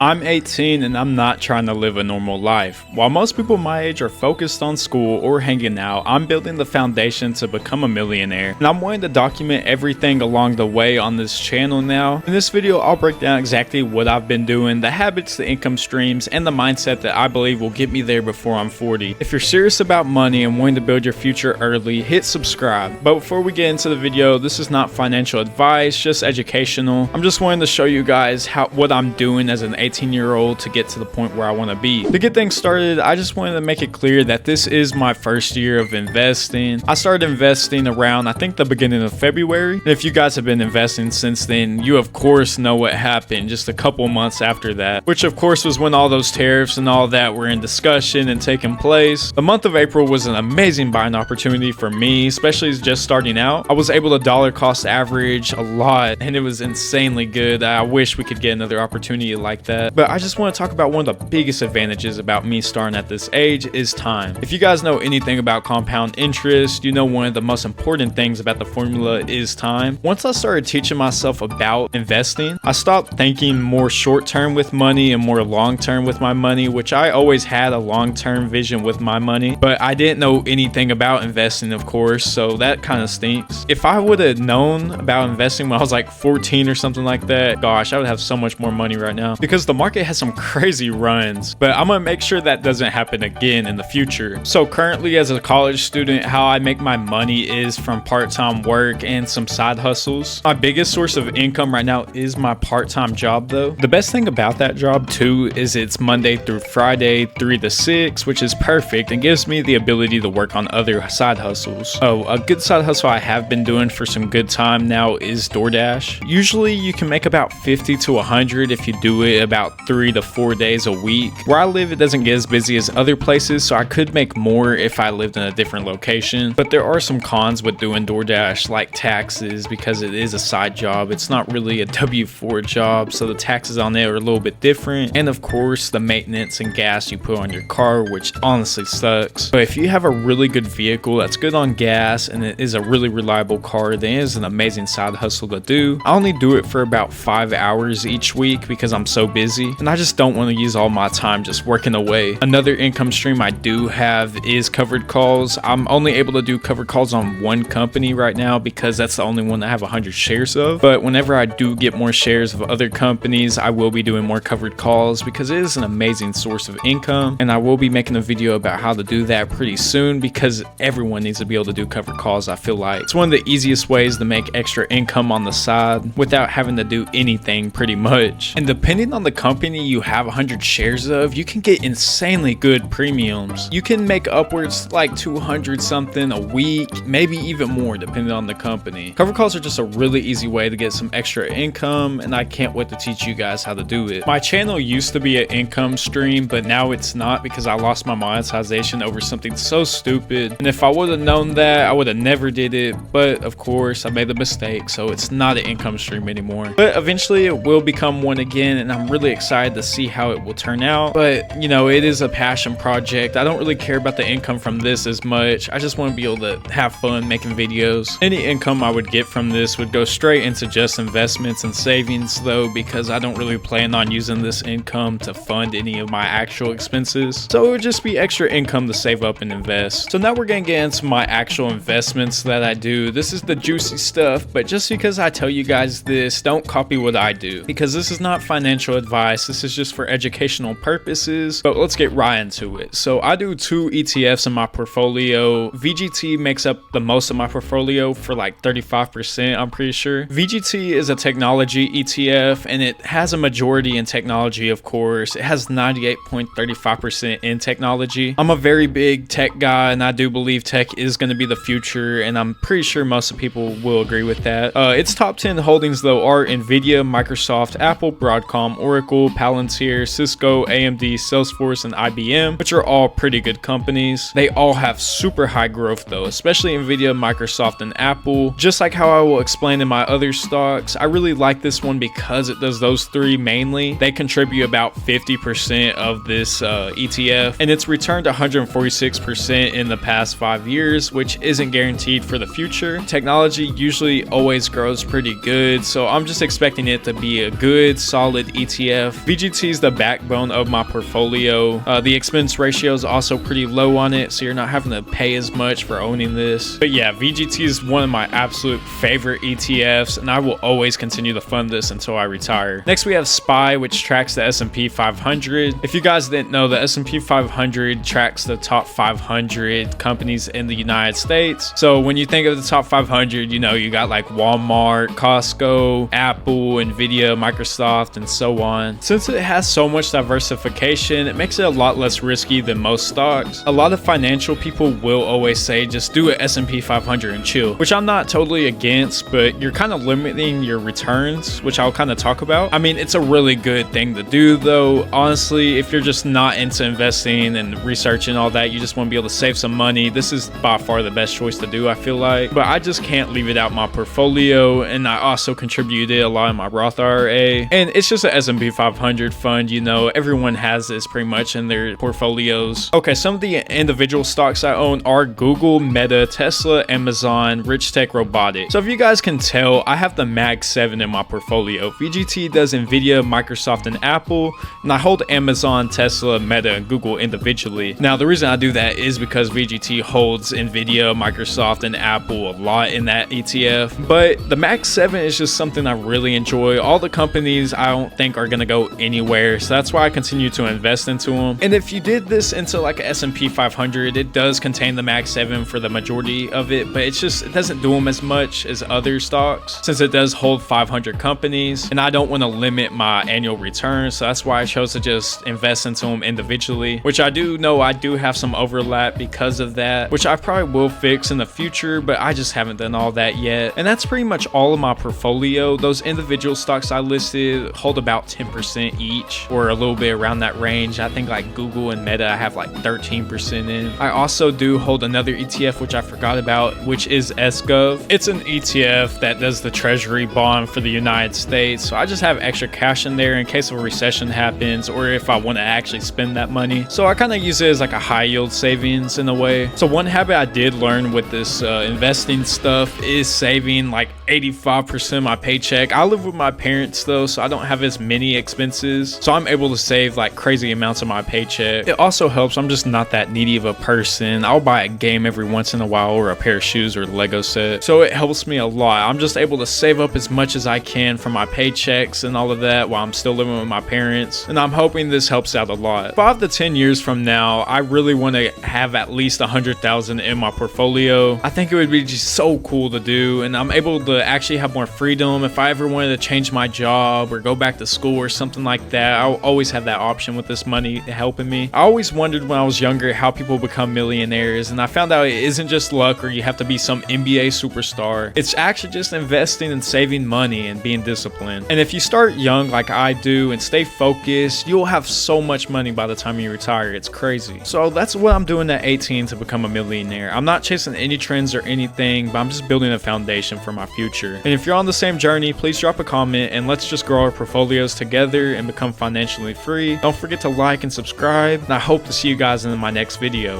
I'm 18 and I'm not trying to live a normal life. While most people my age are focused on school or hanging out, I'm building the foundation to become a millionaire. And I'm wanting to document everything along the way on this channel now. In this video, I'll break down exactly what I've been doing, the habits, the income streams, and the mindset that I believe will get me there before I'm 40. If you're serious about money and wanting to build your future early, hit subscribe. But before we get into the video, this is not financial advice, just educational. I'm just wanting to show you guys what I'm doing as an 18-year-old to get to the point where I want to be. To get things started, I just wanted to make it clear that this is my first year of investing. I started investing around, I think, the beginning of February. And if you guys have been investing since then, you of course know what happened just a couple months after that, which of course was when all those tariffs and all that were in discussion and taking place. The month of April was an amazing buying opportunity for me, especially as just starting out. I was able to dollar cost average a lot, and it was insanely good. I wish we could get another opportunity like that. But I just want to talk about one of the biggest advantages about me starting at this age is time. If you guys know anything about compound interest, you know one of the most important things about the formula is time. Once I started teaching myself about investing, I stopped thinking more short-term with money and more long-term with my money, which I always had a long-term vision with my money, but I didn't know anything about investing, of course, so that kind of stinks. If I would have known about investing when I was like 14 or something like that, gosh, I would have so much more money right now, because the market has some crazy runs, but I'm gonna make sure that doesn't happen again in the future. So currently, as a college student, how I make my money is from part-time work and some side hustles. My biggest source of income right now is my part-time job though. The best thing about that job too is it's Monday through Friday, 3 to 6, which is perfect and gives me the ability to work on other side hustles. Oh, a good side hustle I have been doing for some good time now is DoorDash. Usually you can make about 50 to 100 if you do it about 3 to 4 days a week. Where I live, it doesn't get as busy as other places, so I could make more if I lived in a different location. But there are some cons with doing DoorDash, like taxes, because it is a side job. It's not really a W-4 job, so the taxes on it are a little bit different. And of course, the maintenance and gas you put on your car, which honestly sucks. But if you have a really good vehicle that's good on gas and it is a really reliable car, then it is an amazing side hustle to do. I only do it for about 5 hours each week because I'm so busy, and I just don't want to use all my time just working away. Another income stream I do have is covered calls. I'm only able to do covered calls on one company right now because that's the only one I have 100 shares of. But whenever I do get more shares of other companies, I will be doing more covered calls because it is an amazing source of income, and I will be making a video about how to do that pretty soon because everyone needs to be able to do covered calls. I feel like it's one of the easiest ways to make extra income on the side without having to do anything pretty much. And depending on the company you have 100 shares of, you can get insanely good premiums. You can make upwards like 200 something a week, maybe even more depending on the company. Cover calls are just a really easy way to get some extra income, and I can't wait to teach you guys how to do it. My channel used to be an income stream, but now it's not because I lost my monetization over something so stupid. And if I would have known that, I would have never did it, but of course I made the mistake, so it's not an income stream anymore. But eventually it will become one again, and I'm really excited to see how it will turn out. But you know, it is a passion project. I don't really care about the income from this as much. I just want to be able to have fun making videos. Any income I would get from this would go straight into just investments and savings though, because I don't really plan on using this income to fund any of my actual expenses. So it would just be extra income to save up and invest. So now we're gonna get into my actual investments that I do. This is the juicy stuff, but just because I tell you guys this, don't copy what I do, because this is not financial advice. This is just for educational purposes. But let's get right into it. So I do 2 ETFs in my portfolio. VGT makes up the most of my portfolio for like 35%, I'm pretty sure. VGT is a technology ETF, and it has a majority in technology, of course. It has 98.35% in technology. I'm a very big tech guy, and I do believe tech is going to be the future, and I'm pretty sure most of people will agree with that. Its top 10 holdings though are Nvidia, Microsoft, Apple, Broadcom, Oracle, Palantir, Cisco, AMD, Salesforce, and IBM, which are all pretty good companies. They all have super high growth though, especially Nvidia, Microsoft, and Apple. Just like how I will explain in my other stocks, I really like this one because it does those three mainly. They contribute about 50% of this ETF, and it's returned 146% in the past 5 years, which isn't guaranteed for the future. Technology usually always grows pretty good, so I'm just expecting it to be a good solid ETF ETF. VGT is the backbone of my portfolio. The expense ratio is also pretty low on it, so you're not having to pay as much for owning this. But yeah, VGT is one of my absolute favorite ETFs, and I will always continue to fund this until I retire. Next, we have SPY, which tracks the S&P 500. If you guys didn't know, the S&P 500 tracks the top 500 companies in the United States. So when you think of the top 500, you know, you got like Walmart, Costco, Apple, Nvidia, Microsoft, and so on. Since it has so much diversification, it makes it a lot less risky than most stocks. A lot of financial people will always say just do an S&P 500 and chill, which I'm not totally against, but you're kind of limiting your returns, which I'll kind of talk about. I mean, it's a really good thing to do though. Honestly, if you're just not into investing and researching all that, you just want to be able to save some money, this is by far the best choice to do, I feel like. But I just can't leave it out my portfolio, and I also contributed a lot in my Roth IRA, and it's just an S&P 500 fund. You know, everyone has this pretty much in their portfolios. Okay, some of the individual stocks I own are Google, Meta, Tesla, Amazon, Rich Tech Robotics. So if you guys can tell, I have the Mag 7 in my portfolio. VGT does Nvidia, Microsoft, and Apple, and I hold Amazon, Tesla, Meta, and Google individually. Now, the reason I do that is because VGT holds Nvidia, Microsoft, and Apple a lot in that ETF, but the Mag 7 is just something I really enjoy. All the companies I don't think are gonna go anywhere, so that's why I continue to invest into them. And if you did this into like a S&P 500, it does contain the Mag 7 for the majority of it, but it doesn't do them as much as other stocks since it does hold 500 companies, and I don't want to limit my annual return, so that's why I chose to just invest into them individually, which I do know I do have some overlap because of that, which I probably will fix in the future, but I just haven't done all that yet. And that's pretty much all of my portfolio. Those individual stocks I listed hold about 10% each, or a little bit around that range. I think like Google and Meta I have like 13% in. I also do hold another ETF which I forgot about, which is SGov. It's an ETF that does the treasury bond for the United States, so I just have extra cash in there in case a recession happens, or if I want to actually spend that money. So I kind of use it as like a high yield savings in a way. So one habit I did learn with this investing stuff is saving like 85% of my paycheck. I live with my parents though, so I don't have as many expenses, so I'm able to save like crazy amounts of my paycheck. It also helps I'm just not that needy of a person. I'll buy a game every once in a while, or a pair of shoes, or a Lego set, so it helps me a lot. I'm just able to save up as much as I can from my paychecks and all of that while I'm still living with my parents, and I'm hoping this helps out a lot. 5 to 10 years from now, I really want to have at least 100,000 in my portfolio. I think it would be just so cool to do, and I'm able to actually have more freedom. If I ever wanted to change my job or go back to school or something like that, I'll always have that option with this money helping me. I always wondered when I was younger how people become millionaires, and I found out it isn't just luck or you have to be some NBA superstar. It's actually just investing and saving money and being disciplined. And if you start young like I do and stay focused, you'll have so much money by the time you retire. It's crazy. So that's what I'm doing at 18 to become a millionaire. I'm not chasing any trends or anything, but I'm just building a foundation for my future. And if you're on the same journey, please drop a comment and let's just grow our portfolios together and become financially free. Don't forget to like and subscribe, and I hope to see you guys in my next video.